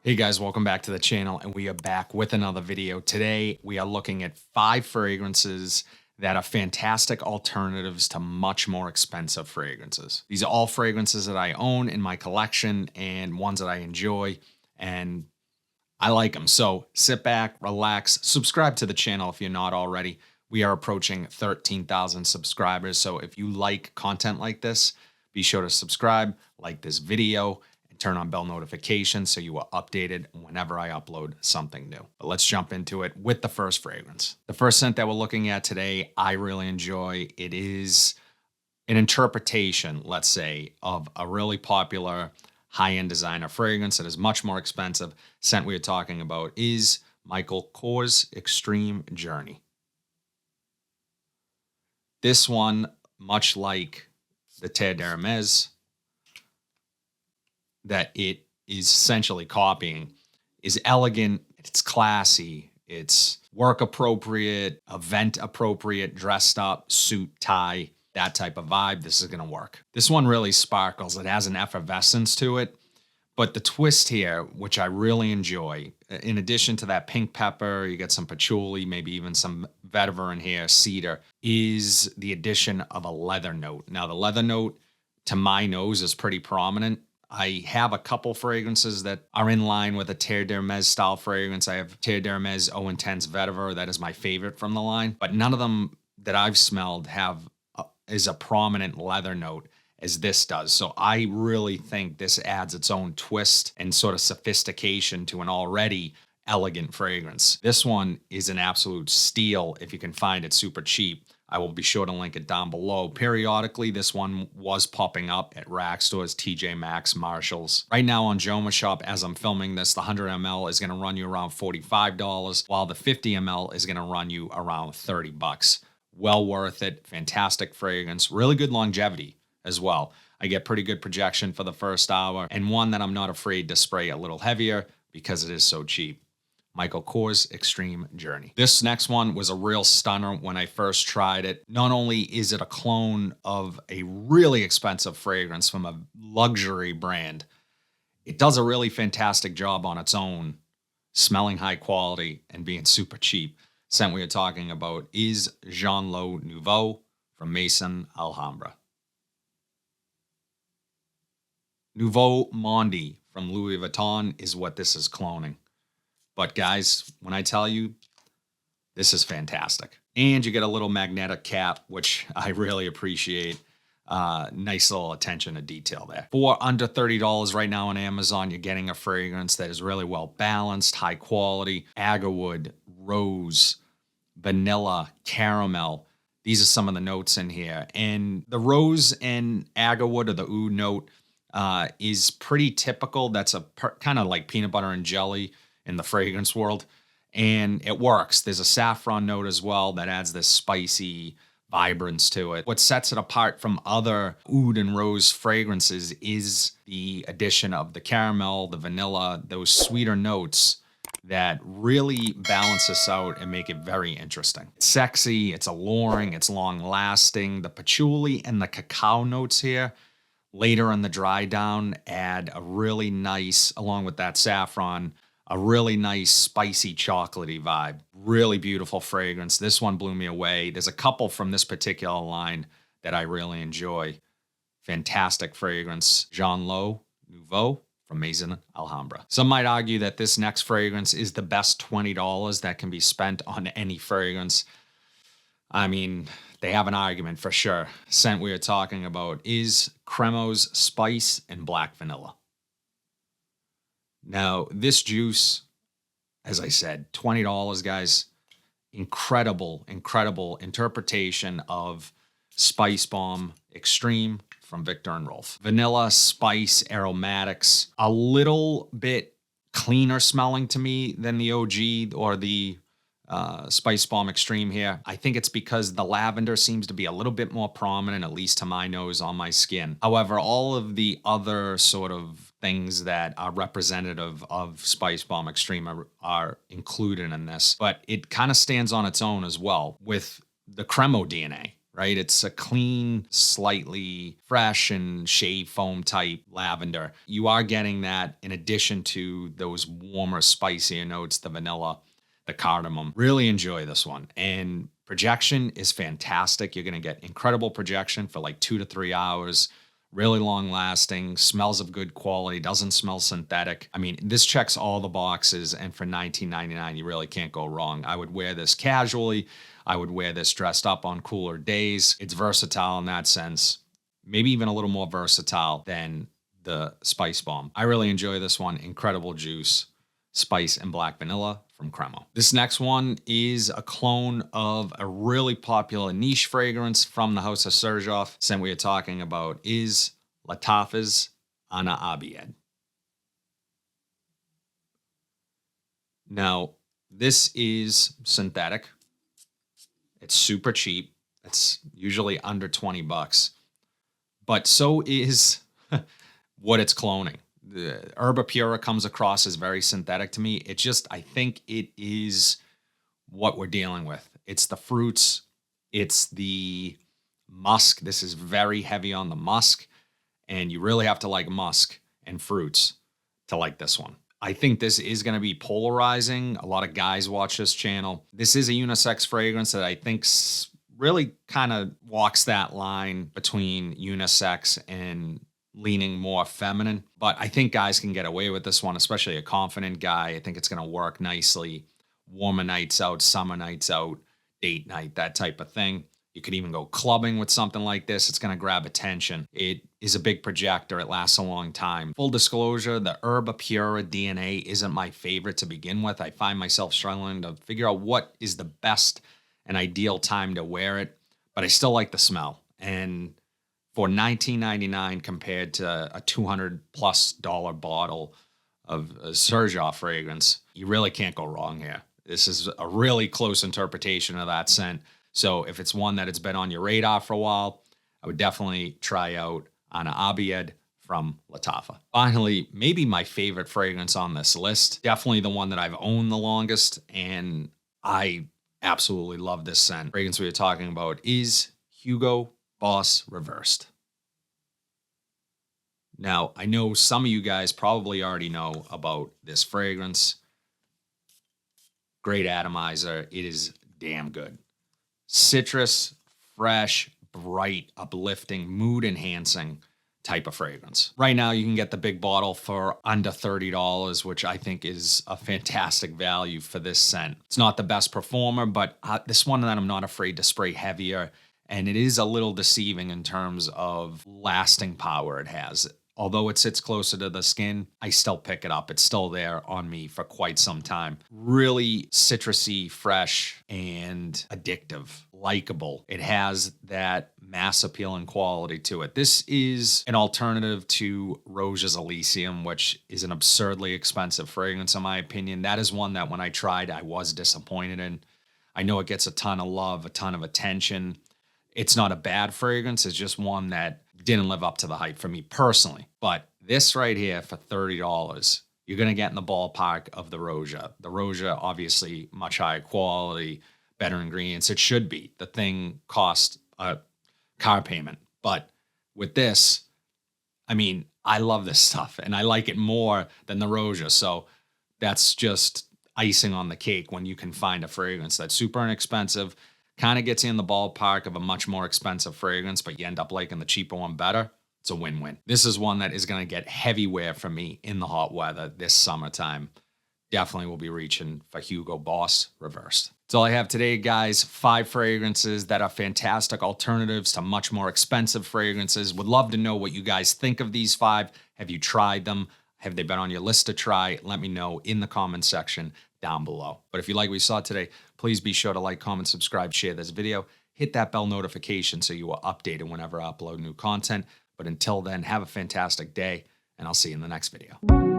Hey guys, welcome back to the channel, and we are back with another video. Today, we are looking at 5 fragrances that are fantastic alternatives to much more expensive fragrances. These are all fragrances that I own in my collection and ones that I enjoy, and I like them. So sit back, relax, subscribe to the channel if you're not already. We are approaching 13,000 subscribers, so if you like content like this, be sure to subscribe, like this video, turn on bell notifications so you are updated whenever I upload something new. But let's jump into it with the first fragrance. The first scent that we're looking at today, I really enjoy. It is an interpretation, let's say, of a really popular high-end designer fragrance that is much more expensive. Scent we are talking about is Michael Kors Extreme Journey. This one, much like the Terre d'Hermès, that it is essentially copying, is elegant, it's classy, it's work appropriate, event appropriate, dressed up, suit, tie, that type of vibe. This is going to work. This one really sparkles. It has an effervescence to it. But the twist here, which I really enjoy, in addition to that pink pepper, you get some patchouli, maybe even some vetiver in here, cedar, is the addition of a leather note. Now, the leather note, to my nose, is pretty prominent. I have a couple fragrances that are in line with a Terre d'Hermès style fragrance. I have Terre d'Hermès Eau Intense Vetiver. That is my favorite from the line. But none of them that I've smelled have is a prominent leather note as this does. So I really think this adds its own twist and sort of sophistication to an already elegant fragrance. This one is an absolute steal if you can find it super cheap. I will be sure to link it down below. Periodically, this one was popping up at rack stores, TJ Maxx, Marshalls. Right now on Jomashop, as I'm filming this, the 100 ml is going to run you around $45, while the 50 ml is going to run you around $30. Well worth it. Fantastic fragrance. Really good longevity as well. I get pretty good projection for the first hour, and one that I'm not afraid to spray a little heavier because it is so cheap. Michael Kors Extreme Journey. This next one was a real stunner when I first tried it. Not only is it a clone of a really expensive fragrance from a luxury brand, it does a really fantastic job on its own, smelling high quality and being super cheap. Scent we are talking about is Jean Lo Nouveau from Maison Alhambra. Nouveau Monde from Louis Vuitton is what this is cloning. But guys, when I tell you, this is fantastic. And you get a little magnetic cap, which I really appreciate. Nice little attention to detail there. For under $30 right now on Amazon, you're getting a fragrance that is really well balanced, high quality, agarwood, rose, vanilla, caramel. These are some of the notes in here. And the rose and agarwood, or the oud note, is pretty typical. That's a kind of like peanut butter and jelly in the fragrance world, and it works. There's a saffron note as well that adds this spicy vibrance to it. What sets it apart from other oud and rose fragrances is the addition of the caramel, the vanilla, those sweeter notes that really balance this out and make it very interesting. It's sexy, it's alluring, it's long lasting. The patchouli and the cacao notes here later in the dry down add a really nice, along with that saffron, a really nice spicy chocolatey vibe. Really beautiful fragrance. This one blew me away. There's a couple from this particular line that I really enjoy. Fantastic fragrance. Jean Lo Nouveau from Maison Alhambra. Some might argue that this next fragrance is the best $20 that can be spent on any fragrance. I mean, they have an argument for sure. Scent we are talking about is Cremo's Spice and Black Vanilla. Now, this juice, as I said, $20, guys. Incredible, incredible interpretation of Spice Bomb Extreme from Viktor and Rolf. Vanilla, spice, aromatics, a little bit cleaner smelling to me than the OG or the Spice Bomb Extreme here. I think it's because the lavender seems to be a little bit more prominent, at least to my nose, on my skin. However, all of the other sort of things that are representative of Spice Bomb Extreme are included in this, but it kind of stands on its own as well with the Cremo DNA, right? It's a clean, slightly fresh and shave foam type lavender. You are getting that in addition to those warmer, spicier notes, the vanilla, the cardamom. Really enjoy this one. And projection is fantastic. You're going to get incredible projection for like 2 to 3 hours. Really long lasting, smells of good quality, doesn't smell synthetic. I mean, this checks all the boxes, and for $19.99, you really can't go wrong. I would wear this casually. I would wear this dressed up on cooler days. It's versatile in that sense, maybe even a little more versatile than the Spice Bomb. I really enjoy this one. Incredible juice, spice, and black vanilla from Cremo. This next one is a clone of a really popular niche fragrance from the house of Serjoff. Scent we are talking about is Lattafa's Ana Abied. Now, this is synthetic. It's super cheap. It's usually under 20 bucks. But so is what it's cloning. The Herba Pura comes across as very synthetic to me. It just, I think it is what we're dealing with. It's the fruits. It's the musk. This is very heavy on the musk. And you really have to like musk and fruits to like this one. I think this is going to be polarizing. A lot of guys watch this channel. This is a unisex fragrance that I think really kind of walks that line between unisex and leaning more feminine. But I think guys can get away with this one, especially a confident guy. I think it's going to work nicely. Warmer nights out, summer nights out, date night, that type of thing. You could even go clubbing with something like this. It's going to grab attention. It is a big projector. It lasts a long time. Full disclosure, the Herba Pura DNA isn't my favorite to begin with. I find myself struggling to figure out what is the best and ideal time to wear it, but I still like the smell. And for $19.99 compared to a $200+ bottle of a Serjoff fragrance, you really can't go wrong here. This is a really close interpretation of that scent. So if it's one that it's been on your radar for a while, I would definitely try out Ana Abied from Lattafa. Finally, maybe my favorite fragrance on this list, definitely the one that I've owned the longest, and I absolutely love this scent. Fragrance we are talking about is Hugo Boss Reversed. Now, I know some of you guys probably already know about this fragrance. Great atomizer. It is damn good. Citrus, fresh, bright, uplifting, mood enhancing type of fragrance. Right now, you can get the big bottle for under $30, which I think is a fantastic value for this scent. It's not the best performer, but this one that I'm not afraid to spray heavier, and it is a little deceiving in terms of lasting power it has. Although it sits closer to the skin, I still pick it up. It's still there on me for quite some time. Really citrusy, fresh, and addictive, likable. It has that mass appealing quality to it. This is an alternative to Roja's Elysium, which is an absurdly expensive fragrance in my opinion. That is one that when I tried, I was disappointed in. I know it gets a ton of love, a ton of attention. It's not a bad fragrance. It's just one that didn't live up to the hype for me personally. But this right here for $30, you're going to get in the ballpark of the Roja. The Roja, obviously, much higher quality, better ingredients. It should be. The thing cost a car payment. But with this, I mean, I love this stuff, and I like it more than the Roja. So that's just icing on the cake when you can find a fragrance that's super inexpensive, kind of gets you in the ballpark of a much more expensive fragrance, but you end up liking the cheaper one better. It's a win-win. This is one that is going to get heavy wear from me in the hot weather this summertime. Definitely will be reaching for Hugo Boss Reversed. That's all I have today, guys. 5 fragrances that are fantastic alternatives to much more expensive fragrances. Would love to know what you guys think of these 5. Have you tried them? Have they been on your list to try? Let me know in the comment section down below. But if you like what you saw today, please be sure to like, comment, subscribe, share this video. Hit that bell notification so you are updated whenever I upload new content. But until then, have a fantastic day, and I'll see you in the next video.